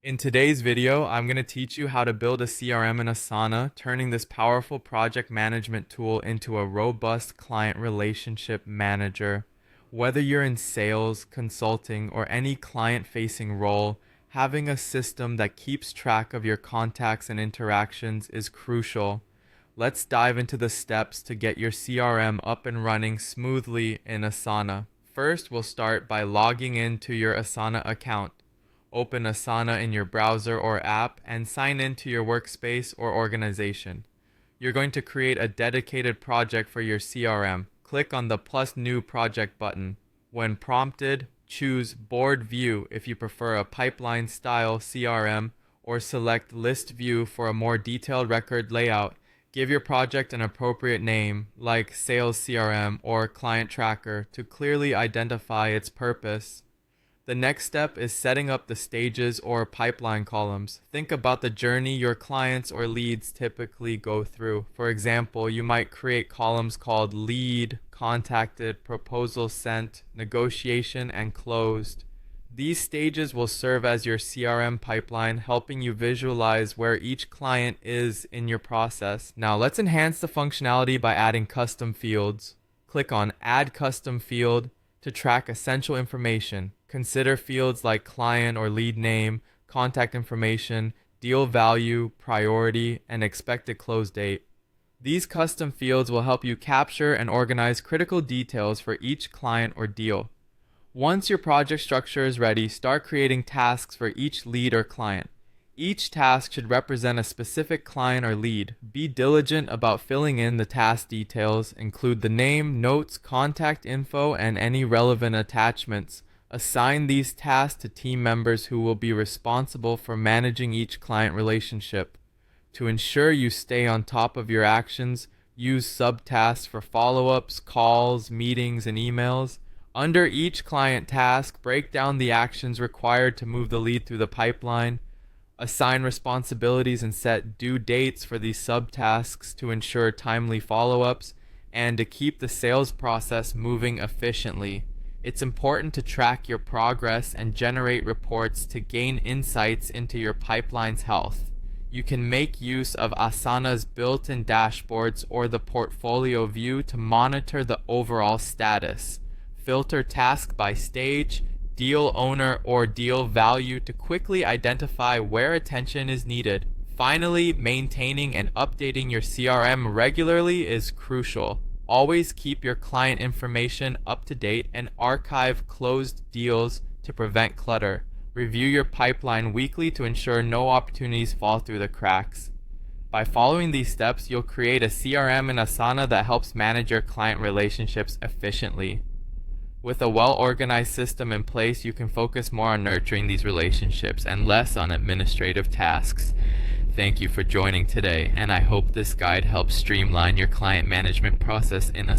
In today's video, I'm going to teach you how to build a CRM in Asana, turning this powerful project management tool into a robust client relationship manager. Whether you're in sales, consulting, or any client-facing role, having a system that keeps track of your contacts and interactions is crucial. Let's dive into the steps to get your CRM up and running smoothly in Asana. First, we'll start by logging into your Asana account. Open Asana in your browser or app and sign into your workspace or organization. You're going to create a dedicated project for your CRM. Click on the plus new project button. When prompted, choose board view if you prefer a pipeline style CRM, or select list view for a more detailed record layout. Give your project an appropriate name like sales CRM or client tracker to clearly identify its purpose. The next step is setting up the stages or pipeline columns. Think about the journey your clients or leads typically go through. For example, you might create columns called lead, contacted, proposal sent, negotiation, and closed. These stages will serve as your CRM pipeline, helping you visualize where each client is in your process. Now let's enhance the functionality by adding custom fields. Click on Add Custom Field to track essential information. Consider fields like client or lead name, contact information, deal value, priority, and expected close date. These custom fields will help you capture and organize critical details for each client or deal. Once your project structure is ready, start creating tasks for each lead or client. Each task should represent a specific client or lead. Be diligent about filling in the task details. Include the name, notes, contact info, and any relevant attachments. Assign these tasks to team members who will be responsible for managing each client relationship. To ensure you stay on top of your actions, use subtasks for follow-ups, calls, meetings, and emails. Under each client task, break down the actions required to move the lead through the pipeline. Assign responsibilities and set due dates for these subtasks to ensure timely follow-ups and to keep the sales process moving efficiently. It's important to track your progress and generate reports to gain insights into your pipeline's health. You can make use of Asana's built-in dashboards or the portfolio view to monitor the overall status. Filter task by stage, deal owner, or deal value to quickly identify where attention is needed. Finally, maintaining and updating your CRM regularly is crucial. Always keep your client information up to date and archive closed deals to prevent clutter. Review your pipeline weekly to ensure no opportunities fall through the cracks. By following these steps, you'll create a CRM in Asana that helps manage your client relationships efficiently. With a well-organized system in place, you can focus more on nurturing these relationships and less on administrative tasks. Thank you for joining today, and I hope this guide helps streamline your client management process in Asana.